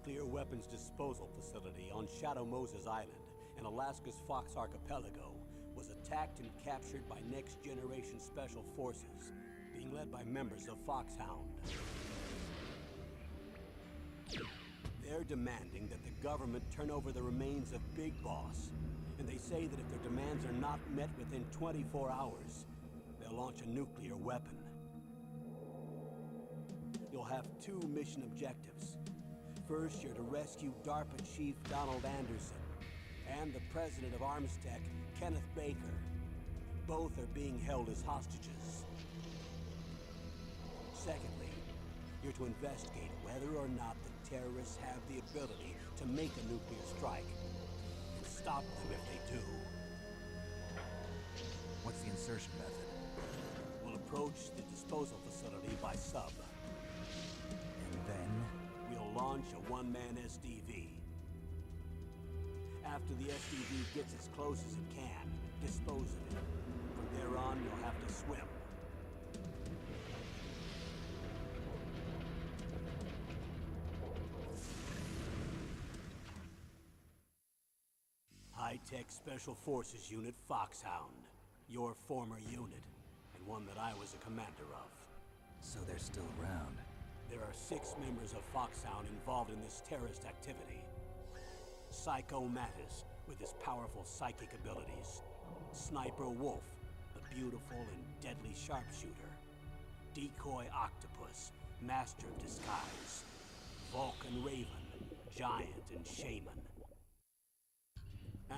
nuclear weapons disposal facility on Shadow Moses Island in Alaska's Fox Archipelago was attacked and captured by next-generation special forces, being led by members of Foxhound. They're demanding that the government turn over the remains of Big Boss, and they say that if their demands are not met within 24 hours, they'll launch a nuclear weapon. You'll have two mission objectives. First, you're to rescue DARPA Chief Donald Anderson and the president of Armstech, Kenneth Baker. Both are being held as hostages. Secondly, you're to investigate whether or not the terrorists have the ability to make a nuclear strike, and stop them if they do. What's the insertion method? We'll approach the disposal facility by sub. And then? We'll launch a one-man SDV. After the SDV gets as close as it can, dispose of it. From there on, you'll have to swim. High-Tech Special Forces Unit Foxhound. Your former unit, and one that I was a commander of. So they're still around. There are 6 members of Foxhound involved in this terrorist activity. Psycho Mattis, with his powerful psychic abilities. Sniper Wolf, the beautiful and deadly sharpshooter. Decoy Octopus, master of disguise. Vulcan Raven, giant and shaman.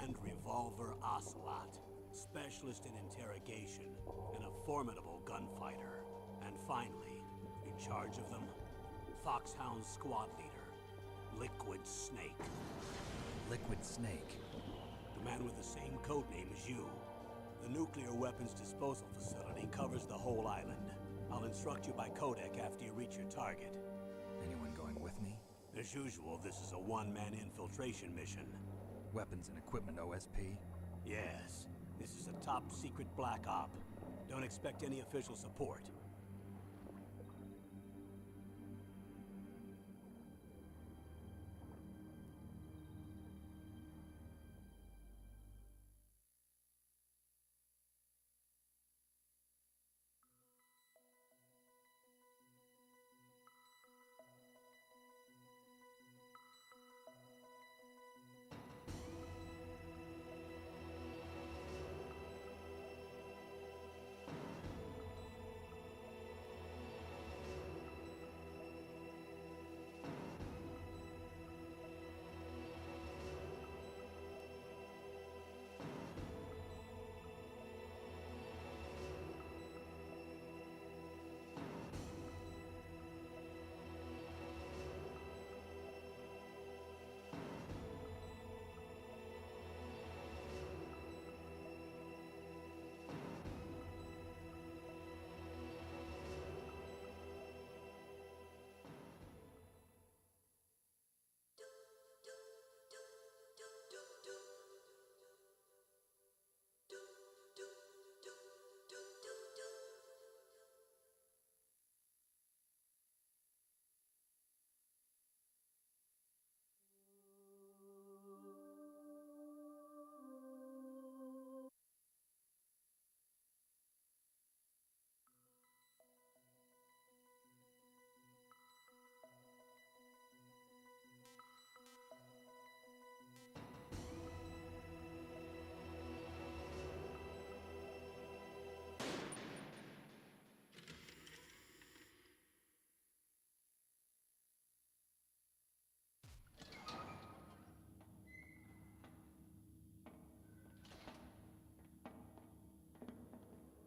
And Revolver Ocelot, specialist in interrogation and a formidable gunfighter. And finally, in charge of them, Foxhound squad leader, Liquid Snake. Liquid Snake? The man with the same codename as you. The nuclear weapons disposal facility covers the whole island. I'll instruct you by codec after you reach your target. Anyone going with me? As usual, this is a one-man infiltration mission. Weapons and equipment OSP? Yes. This is a top-secret black op. Don't expect any official support.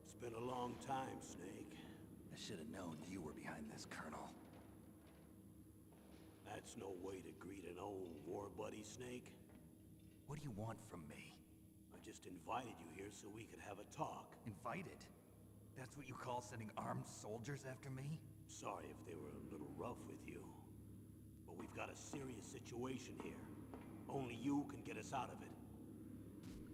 It's been a long time, Snake. I should have known you were behind this, Colonel. That's no way to greet an old war buddy, Snake. What do you want from me? I just invited you here so we could have a talk. Invited? That's what you call sending armed soldiers after me? Sorry if they were a little rough with you. But we've got a serious situation here. Only you can get us out of it.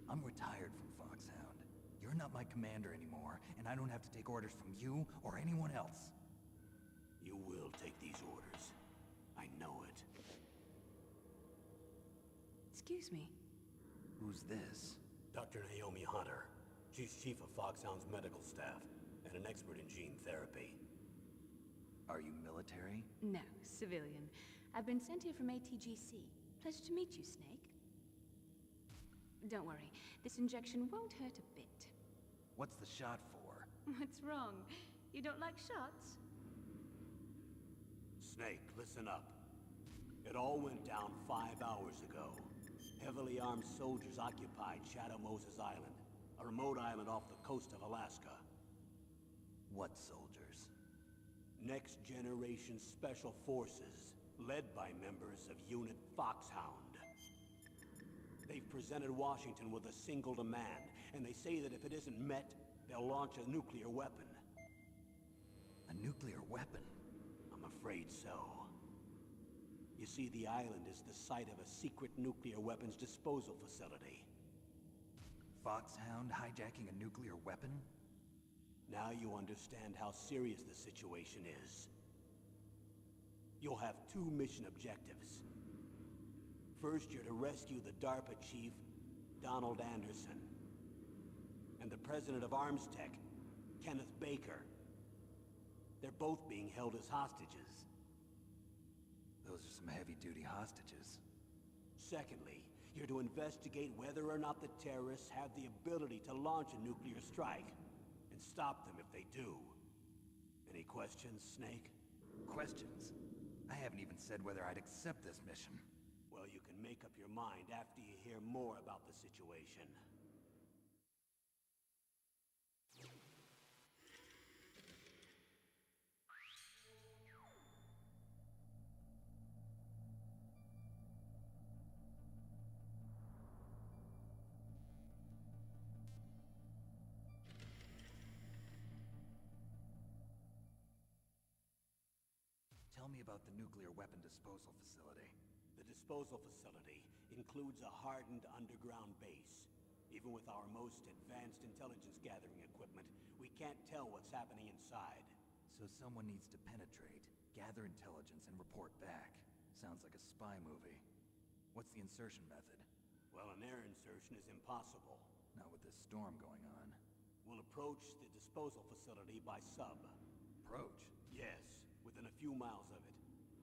I'm retired from Foxhound. You're not my commander anymore, and I don't have to take orders from you or anyone else. You will take these orders. I know it. Excuse me. Who's this? Dr. Naomi Hunter. She's chief of Foxhound's medical staff and an expert in gene therapy. Are you military? No, civilian. I've been sent here from ATGC. Pleasure to meet you, Snake. Don't worry, this injection won't hurt a bit. What's the shot for? What's wrong? You don't like shots? Snake, listen up. It all went down 5 hours ago. Heavily armed soldiers occupied Shadow Moses Island, a remote island off the coast of Alaska. What soldiers? Next Generation Special Forces, led by members of Unit Foxhound. They've presented Washington with a single demand, and they say that if it isn't met, they'll launch a nuclear weapon. A nuclear weapon? I'm afraid so. You see, the island is the site of a secret nuclear weapons disposal facility. Foxhound hijacking a nuclear weapon? Now you understand how serious the situation is. You'll have 2 mission objectives. First, you're to rescue the DARPA chief, Donald Anderson, and the president of Arms Tech, Kenneth Baker. They're both being held as hostages. Those are some heavy-duty hostages. Secondly, you're to investigate whether or not the terrorists have the ability to launch a nuclear strike, and stop them if they do. Any questions, Snake? Questions? I haven't even said whether I'd accept this mission. Well, you can make up your mind after you hear more about the situation. Tell me about the nuclear weapon disposal facility. The disposal facility includes a hardened underground base. Even with our most advanced intelligence gathering equipment, we can't tell what's happening inside. So someone needs to penetrate, gather intelligence, and report back. Sounds like a spy movie. What's the insertion method? Well, an air insertion is impossible. Not with this storm going on. We'll approach the disposal facility by sub. Approach? Yes, within a few miles of it.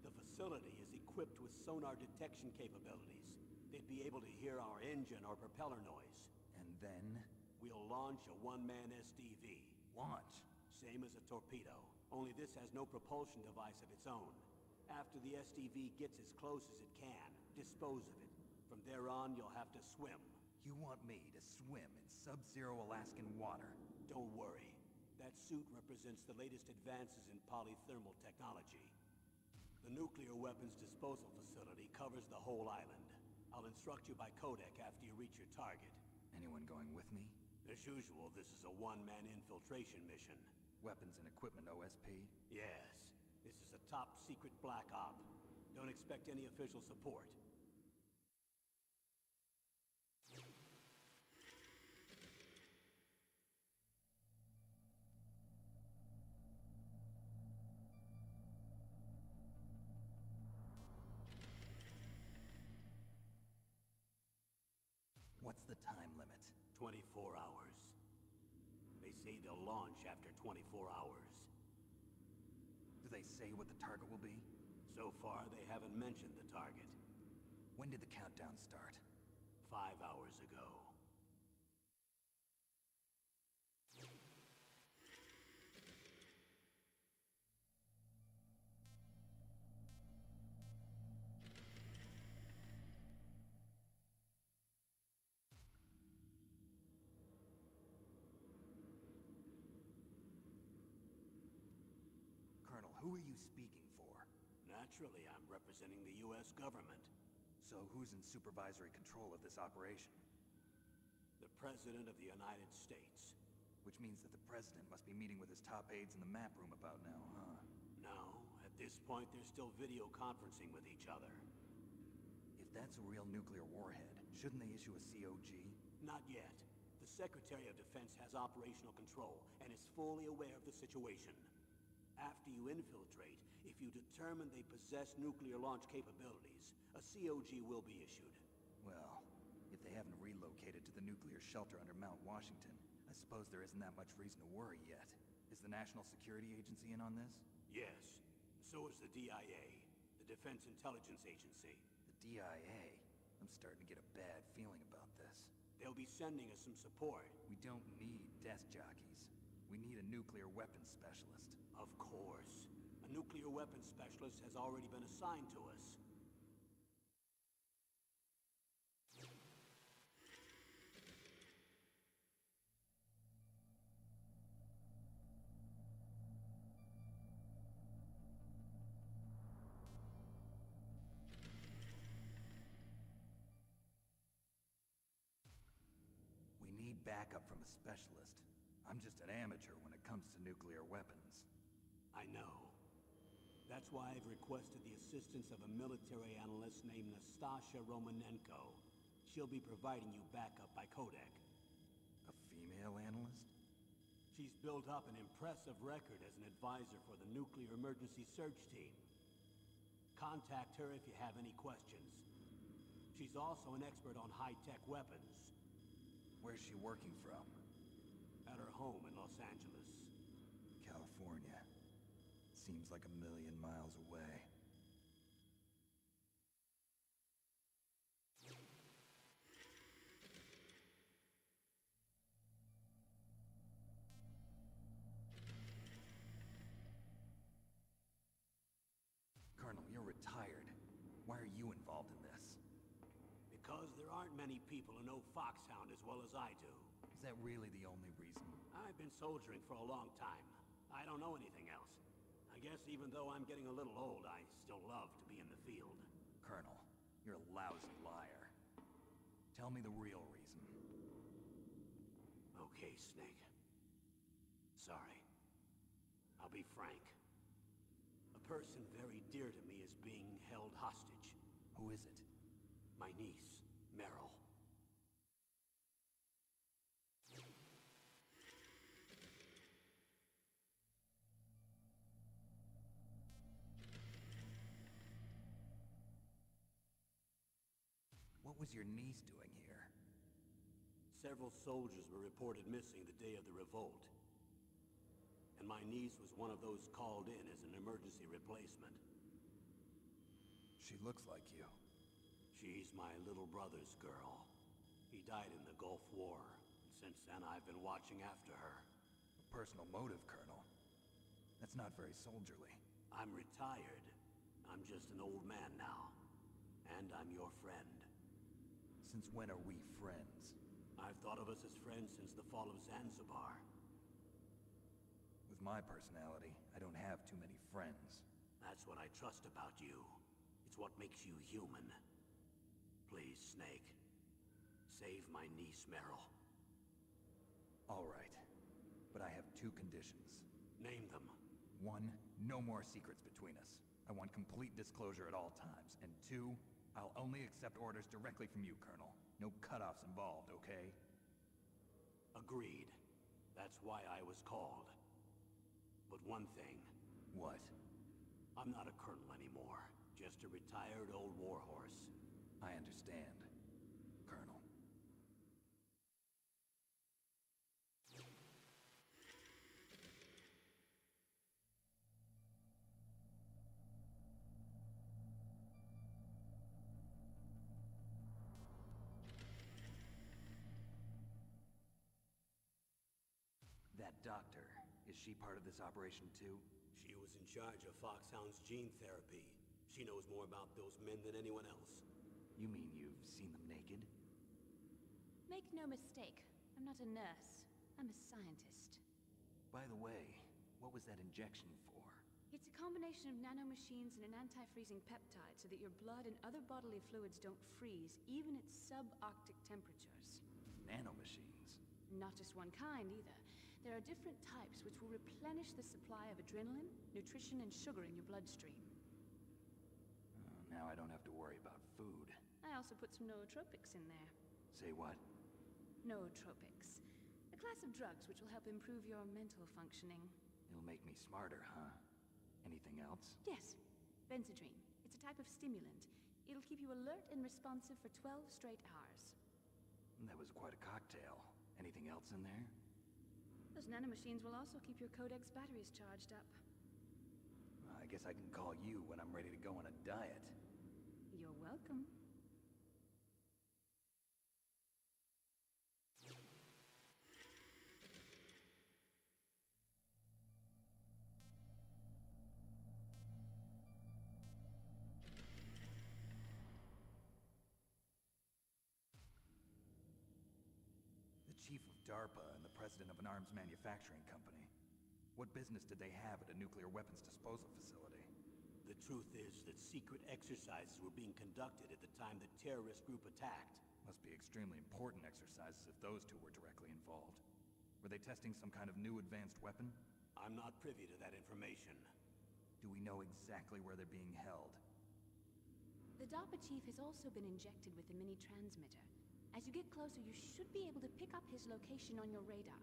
The facility is equipped with sonar detection capabilities. They'd be able to hear our engine or propeller noise. And then? We'll launch a one-man SDV. Launch? Same as a torpedo, only this has no propulsion device of its own. After the SDV gets as close as it can, dispose of it. From there on, you'll have to swim. You want me to swim in sub-zero Alaskan water? Don't worry. That suit represents the latest advances in polythermal technology. The nuclear weapons disposal facility covers the whole island. I'll instruct you by codec after you reach your target. Anyone going with me? As usual, this is a one-man infiltration mission. Weapons and equipment OSP? Yes. This is a top-secret black op. Don't expect any official support. What's the time limit? 24 hours. They say they'll launch after 24 hours. Do they say what the target will be? So far, they haven't mentioned the target. When did the countdown start? 5 hours ago. Colonel, who are you speaking for? Naturally, I'm representing the U.S. government. So who's in supervisory control of this operation? The President of the United States. Which means that the President must be meeting with his top aides in the map room about now, huh? No, at this point, they're still video conferencing with each other. If that's a real nuclear warhead, shouldn't they issue a COG? Not yet. The Secretary of Defense has operational control and is fully aware of the situation. After you infiltrate, if you determine they possess nuclear launch capabilities, a COG will be issued. Well, haven't relocated to the nuclear shelter under Mount Washington, I suppose there isn't that much reason to worry yet. Is the National Security Agency in on this? Yes. So is the DIA, the Defense Intelligence Agency. The DIA? I'm starting to get a bad feeling about this. They'll be sending us some support. We don't need desk jockeys. We need a nuclear weapons specialist. Of course. A nuclear weapons specialist has already been assigned to us. We need backup from a specialist. I'm just an amateur when it comes to nuclear weapons. I know. That's why I've requested the assistance of a military analyst named Nastasha Romanenko. She'll be providing you backup by codec. A female analyst? She's built up an impressive record as an advisor for the Nuclear Emergency Search Team. Contact her if you have any questions. She's also an expert on high-tech weapons. Where's she working from? At her home in Los Angeles. California. Seems like a million miles away. Colonel, you're retired. Why are you involved in this? Because there aren't many people who know Foxhound as well as I do. Is that really the only reason? I've been soldiering for a long time. I don't know anything else. I guess even though I'm getting a little old, I still love to be in the field. Colonel, you're a lousy liar. Tell me the real reason. Okay, Snake. Sorry. I'll be frank. A person very dear to me is being held hostage. Who is it? My niece, Meryl. What was your niece doing here? Several soldiers were reported missing the day of the revolt. And my niece was one of those called in as an emergency replacement. She looks like you. She's my little brother's girl. He died in the Gulf War. And since then, I've been watching after her. A personal motive, Colonel. That's not very soldierly. I'm retired. I'm just an old man now. And I'm your friend. Since when are we friends? I've thought of us as friends since the fall of Zanzibar. With my personality, I don't have too many friends. That's what I trust about you. It's what makes you human. Please, Snake. Save my niece, Meryl. All right. But I have two conditions. Name them. 1, no more secrets between us. I want complete disclosure at all times. And 2, I'll only accept orders directly from you, Colonel. No cutoffs involved, okay? Agreed. That's why I was called. But one thing. What? I'm not a colonel anymore. Just a retired old warhorse. I understand, Colonel. That doctor, is she part of this operation too? She was in charge of Foxhound's gene therapy. She knows more about those men than anyone else. You mean you've seen them naked? Make no mistake, I'm not a nurse. I'm a scientist. By the way, what was that injection for? It's a combination of nanomachines and an anti-freezing peptide so that your blood and other bodily fluids don't freeze, even at subarctic temperatures. Nanomachines? Not just one kind, either. There are different types which will replenish the supply of adrenaline, nutrition, and sugar in your bloodstream. Now I don't have to worry about food. I also put some nootropics in there. Say what? Nootropics. A class of drugs which will help improve your mental functioning. It'll make me smarter, huh? Anything else? Yes. Benzedrine. It's a type of stimulant. It'll keep you alert and responsive for 12 straight hours. That was quite a cocktail. Anything else in there? Those nanomachines will also keep your Codex batteries charged up. I guess I can call you when I'm ready to go on a diet. You're welcome. The chief of DARPA and the president of an arms manufacturing company. What business did they have at a nuclear weapons disposal facility? The truth is that secret exercises were being conducted at the time the terrorist group attacked. Must be extremely important exercises if those two were directly involved. Were they testing some kind of new advanced weapon? I'm not privy to that information. Do we know exactly where they're being held? The DARPA chief has also been injected with a mini transmitter. As you get closer, you should be able to pick up his location on your radar.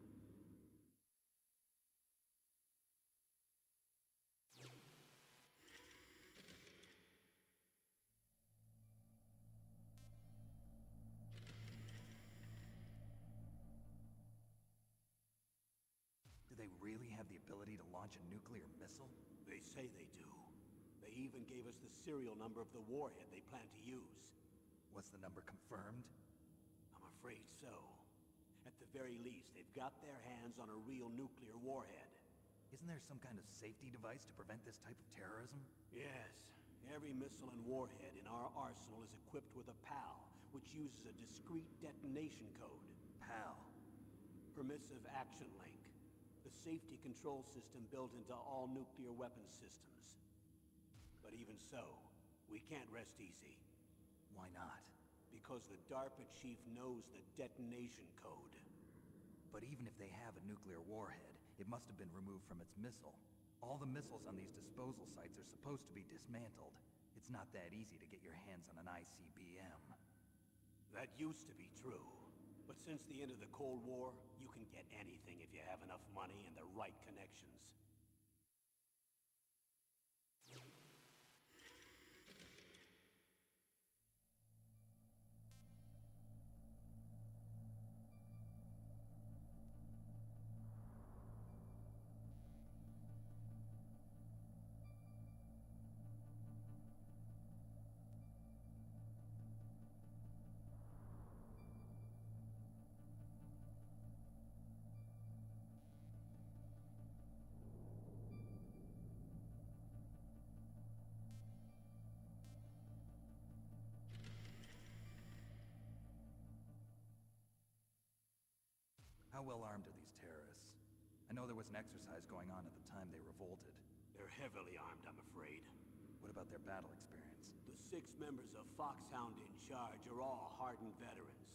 Do they really have the ability to launch a nuclear missile? They say they do. They even gave us the serial number of the warhead they plan to use. Was the number confirmed? I'm afraid so. At the very least, they've got their hands on a real nuclear warhead. Isn't there some kind of safety device to prevent this type of terrorism? Yes. Every missile and warhead in our arsenal is equipped with a PAL, which uses a discrete detonation code. PAL. Permissive Action Link. The safety control system built into all nuclear weapons systems. But even so, we can't rest easy. Why not? Because the DARPA chief knows the detonation code. But even if they have a nuclear warhead, it must have been removed from its missile. All the missiles on these disposal sites are supposed to be dismantled. It's not that easy to get your hands on an ICBM. That used to be true. But since the end of the Cold War, you can get anything if you have enough money and the right connections. How well armed are these terrorists? I know there was an exercise going on at the time they revolted. They're heavily armed, I'm afraid. What about their battle experience? The 6 members of Foxhound in charge are all hardened veterans.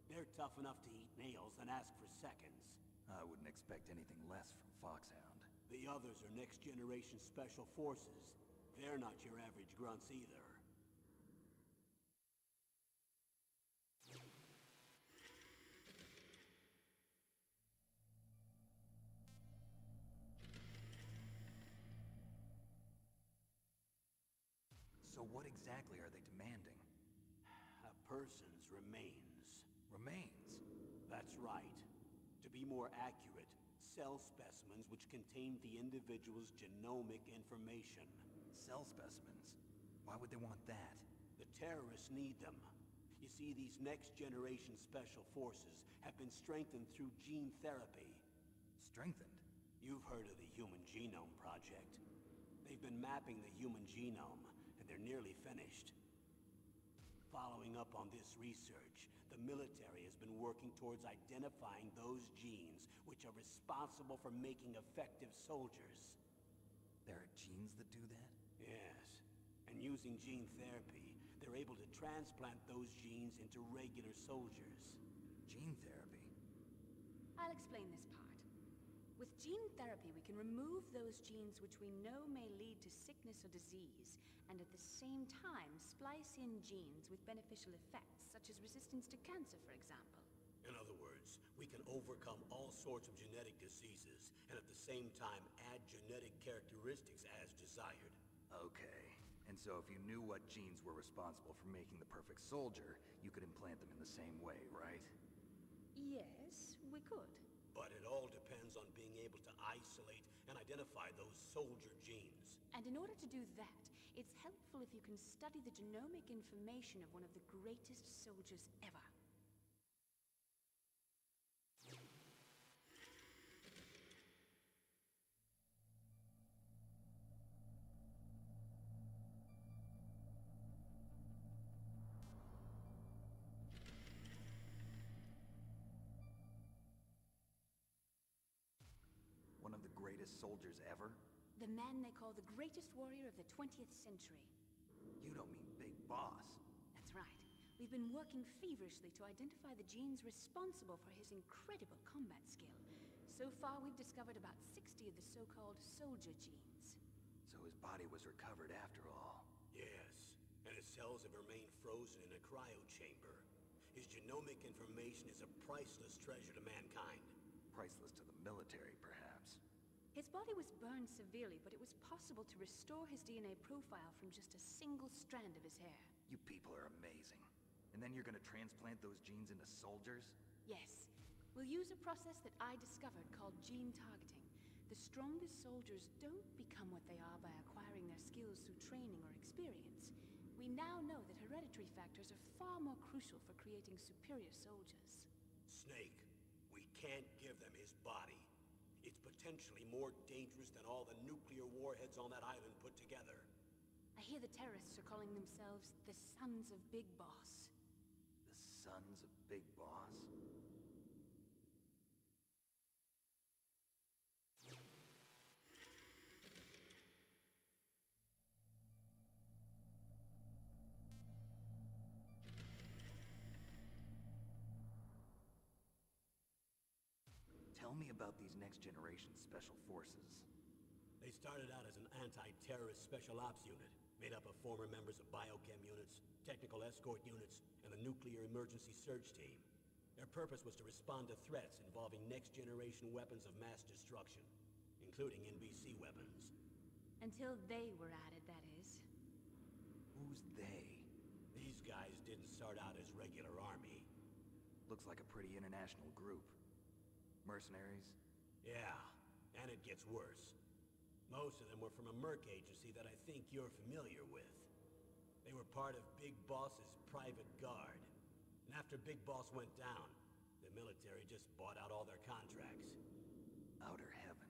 They're tough enough to eat nails and ask for seconds. I wouldn't expect anything less from Foxhound. The others are next-generation special forces. They're not your average grunts either. So what exactly are they demanding? A person's remains. Remains? That's right. To be more accurate, cell specimens which contain the individual's genomic information. Cell specimens? Why would they want that? The terrorists need them. You see, these next-generation special forces have been strengthened through gene therapy. Strengthened? You've heard of the Human Genome Project. They've been mapping the human genome, and they're nearly finished. Following up on this research, the military has been working towards identifying those genes which are responsible for making effective soldiers. There are genes that do that? Yes. And using gene therapy, they're able to transplant those genes into regular soldiers. Gene therapy? I'll explain this part. With gene therapy, we can remove those genes which we know may lead to sickness or disease, and at the same time splice in genes with beneficial effects, such as resistance to cancer, for example. In other words, we can overcome all sorts of genetic diseases, and at the same time add genetic characteristics as desired. Okay. And so if you knew what genes were responsible for making the perfect soldier, you could implant them in the same way, right? Yes, we could. But it all depends on being able to isolate and identify those soldier genes. And in order to do that, it's helpful if you can study the genomic information of one of the greatest soldiers ever. One of the greatest soldiers ever? The man they call the greatest warrior of the 20th century. You don't mean Big Boss. That's right. We've been working feverishly to identify the genes responsible for his incredible combat skill. So far, we've discovered about 60 of the so-called soldier genes. So his body was recovered after all. Yes, and his cells have remained frozen in a cryo chamber. His genomic information is a priceless treasure to mankind. Priceless to the military, perhaps. His body was burned severely, but it was possible to restore his DNA profile from just a single strand of his hair. You people are amazing. And then you're gonna transplant those genes into soldiers? Yes. We'll use a process that I discovered called gene targeting. The strongest soldiers don't become what they are by acquiring their skills through training or experience. We now know that hereditary factors are far more crucial for creating superior soldiers. Snake, we can't give them his body. It's potentially more dangerous than all the nuclear warheads on that island put together. I hear the terrorists are calling themselves the Sons of Big Boss. The Sons of Big Boss? Tell me about these next-generation special forces. They started out as an anti-terrorist special ops unit, made up of former members of biochem units, technical escort units, and the nuclear emergency surge team. Their purpose was to respond to threats involving next-generation weapons of mass destruction, including NBC weapons. Until they were added, that is. Who's they? These guys didn't start out as regular army. Looks like a pretty international group. Mercenaries? Yeah, and it gets worse. Most of them were from a merc agency that I think you're familiar with. They were part of Big Boss's private guard. And after Big Boss went down, the military just bought out all their contracts. Outer heaven.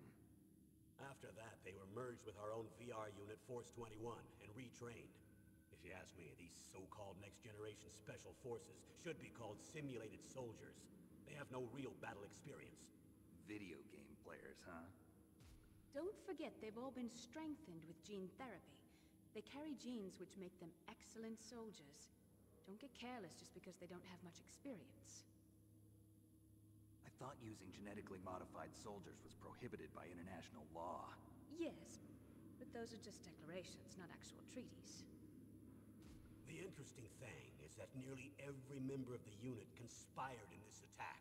After that, they were merged with our own VR unit, Force 21, and retrained. If you ask me, these so-called next-generation special forces should be called simulated soldiers. They have no real battle experience. Video game players, huh? Don't forget they've all been strengthened with gene therapy. They carry genes which make them excellent soldiers. Don't get careless just because they don't have much experience. I thought using genetically modified soldiers was prohibited by international law. Yes, but those are just declarations, not actual treaties. The interesting thing is that nearly every member of the unit conspired in this attack.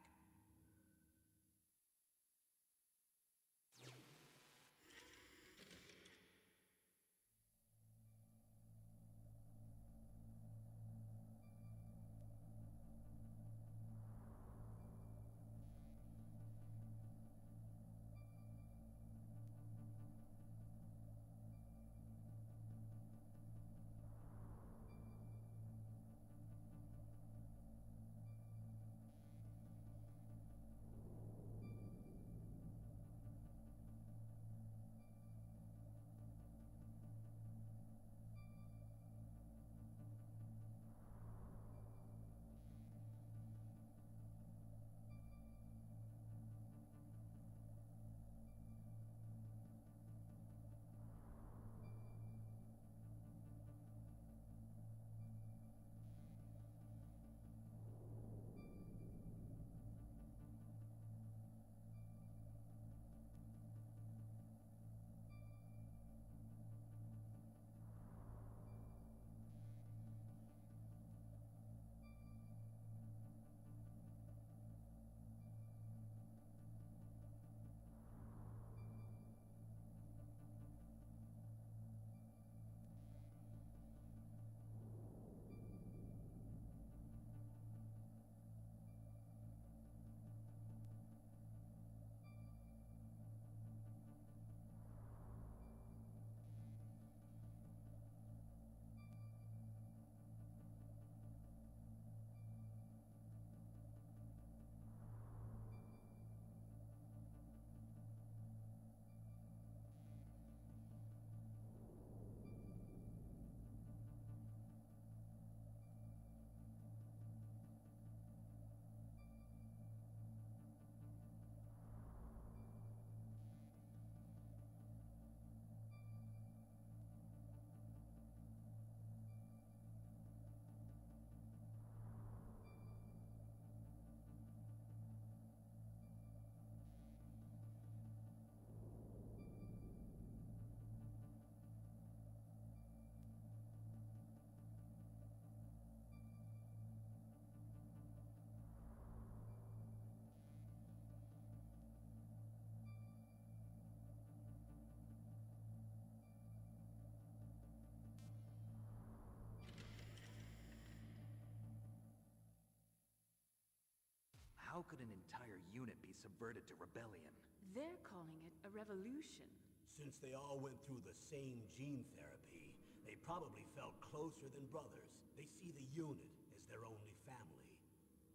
How could an entire unit be subverted to rebellion? They're calling it a revolution. Since they all went through the same gene therapy, they probably felt closer than brothers. They see the unit as their only family.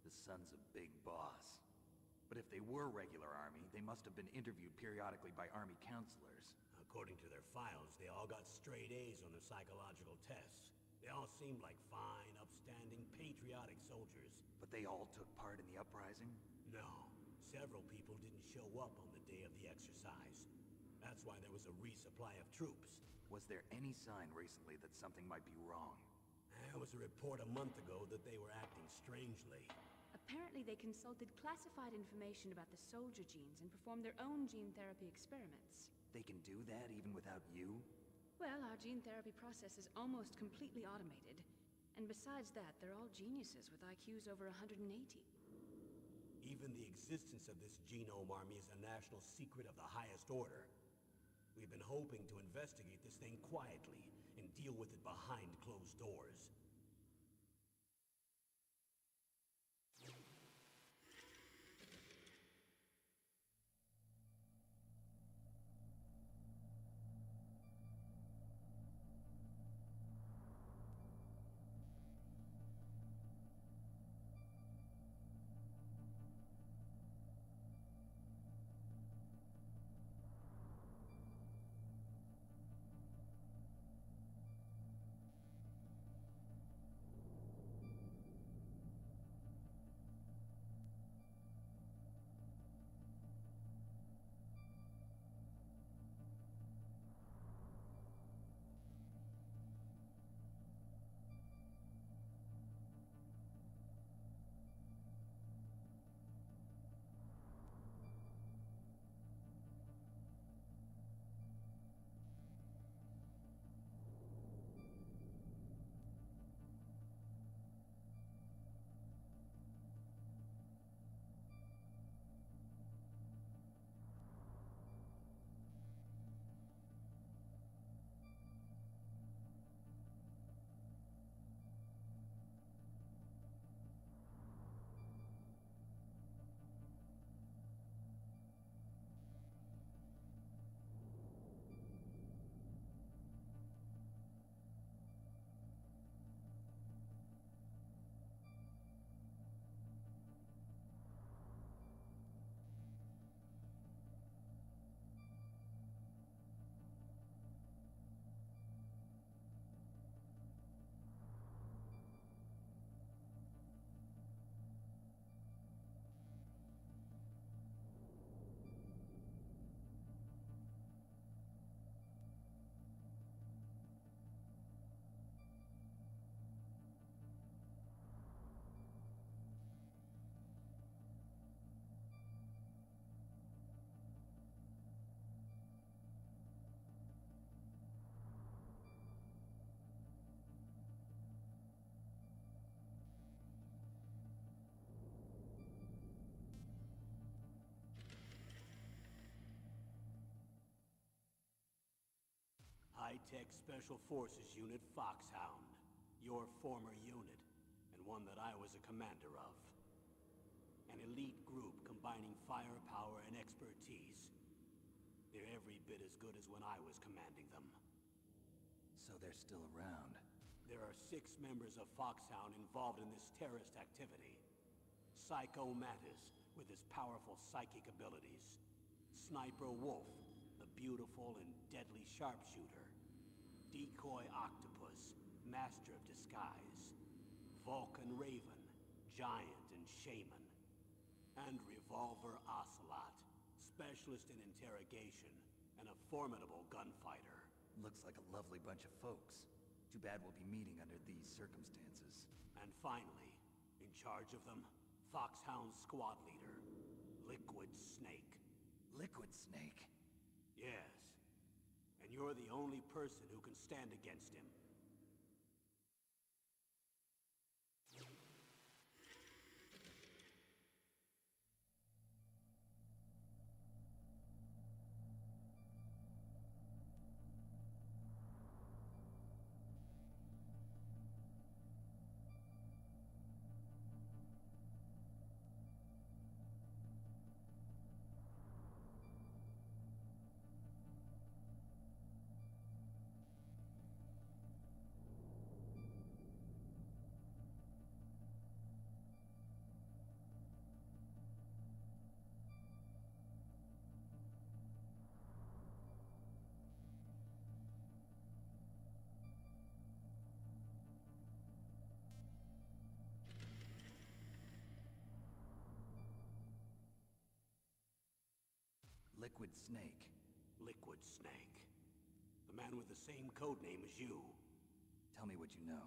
The sons of Big Boss. But if they were regular army, they must have been interviewed periodically by army counselors. According to their files, they all got straight A's on their psychological tests. They all seemed like fine, upstanding, patriotic soldiers. But they all took part in the uprising? No. Several people didn't show up on the day of the exercise. That's why there was a resupply of troops. Was there any sign recently that something might be wrong? There was a report a month ago that they were acting strangely. Apparently they consulted classified information about the soldier genes and performed their own gene therapy experiments. They can do that even without you? Well, our gene therapy process is almost completely automated. And besides that, they're all geniuses with IQs over 180. Even the existence of this genome army is a national secret of the highest order. We've been hoping to investigate this thing quietly and deal with it behind closed doors. High-Tech Special Forces Unit Foxhound. Your former unit, and one that I was a commander of. An elite group combining firepower and expertise. They're every bit as good as when I was commanding them. So they're still around. There are 6 members of Foxhound involved in this terrorist activity. Psycho Mattis, with his powerful psychic abilities. Sniper Wolf, the beautiful and deadly sharpshooter. Decoy Octopus, master of disguise. Vulcan Raven, giant and shaman. And Revolver Ocelot, specialist in interrogation and a formidable gunfighter. Looks like a lovely bunch of folks. Too bad we'll be meeting under these circumstances. And finally, in charge of them, Foxhound's squad leader, Liquid Snake. Liquid Snake? Yes. And you're the only person who can stand against him. Liquid Snake. Liquid Snake. The man with the same code name as you. Tell me what you know.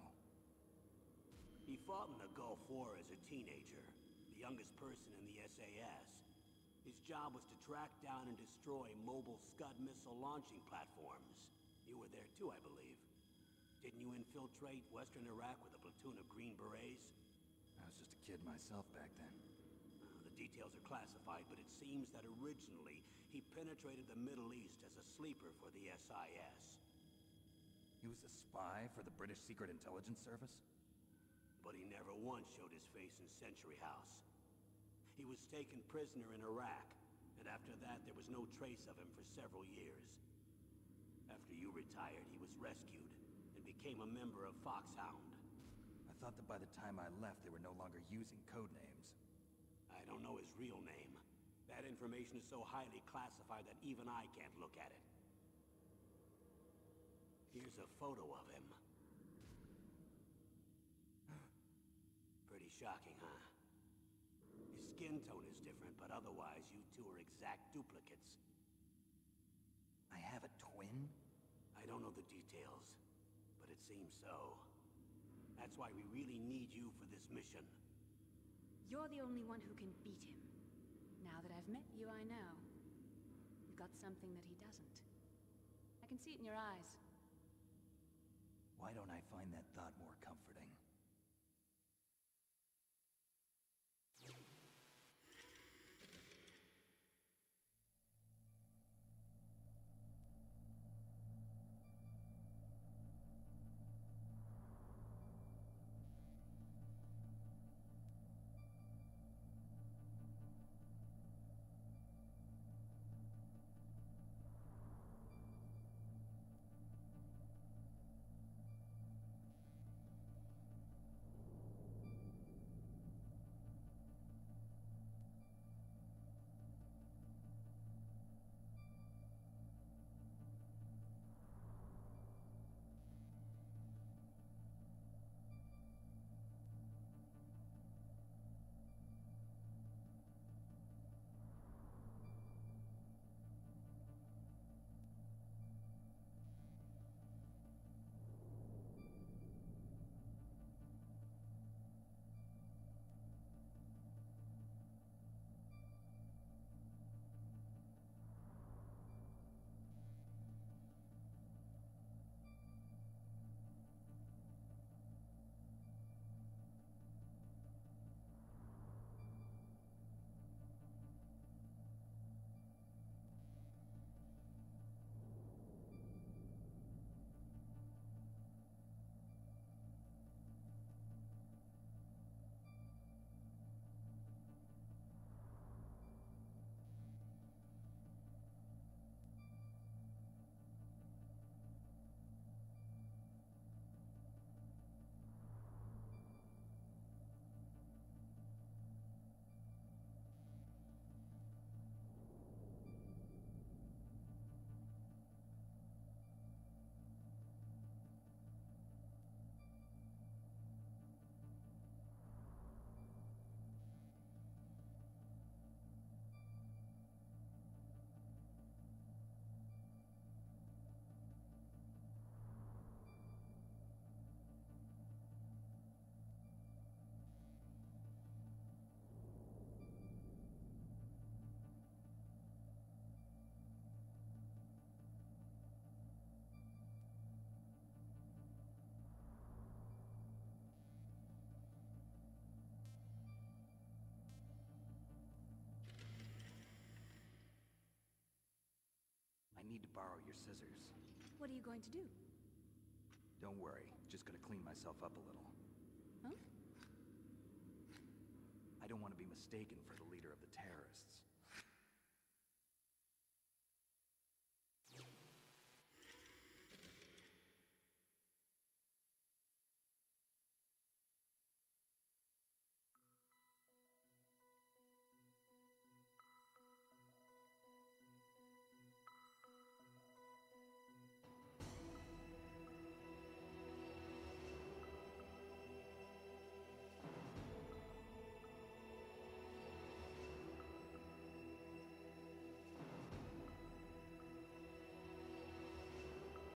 He fought in the Gulf War as a teenager, the youngest person in the SAS. His job was to track down and destroy mobile Scud missile launching platforms. You were there too, I believe. Didn't you infiltrate Western Iraq with a platoon of Green Berets? I was just a kid myself back then. The details are classified, but it seems that originally he penetrated the Middle East as a sleeper for the SIS. He was a spy for the British Secret Intelligence Service? But he never once showed his face in Century House. He was taken prisoner in Iraq, and after that there was no trace of him for several years. After you retired, he was rescued and became a member of Foxhound. I thought that by the time I left, they were no longer using code names. I don't know his real name. That information is so highly classified that even I can't look at it. Here's a photo of him. Pretty shocking, huh? His skin tone is different, but otherwise you two are exact duplicates. I have a twin? I don't know the details, but it seems so. That's why we really need you for this mission. You're the only one who can beat him. Now that I've met you, I know. You've got something that he doesn't. I can see it in your eyes. Why don't I find that thought more comforting? I need to borrow your scissors. What are you going to do? Don't worry, just gonna clean myself up a little. Huh? I don't want to be mistaken for the leader of the terrorists.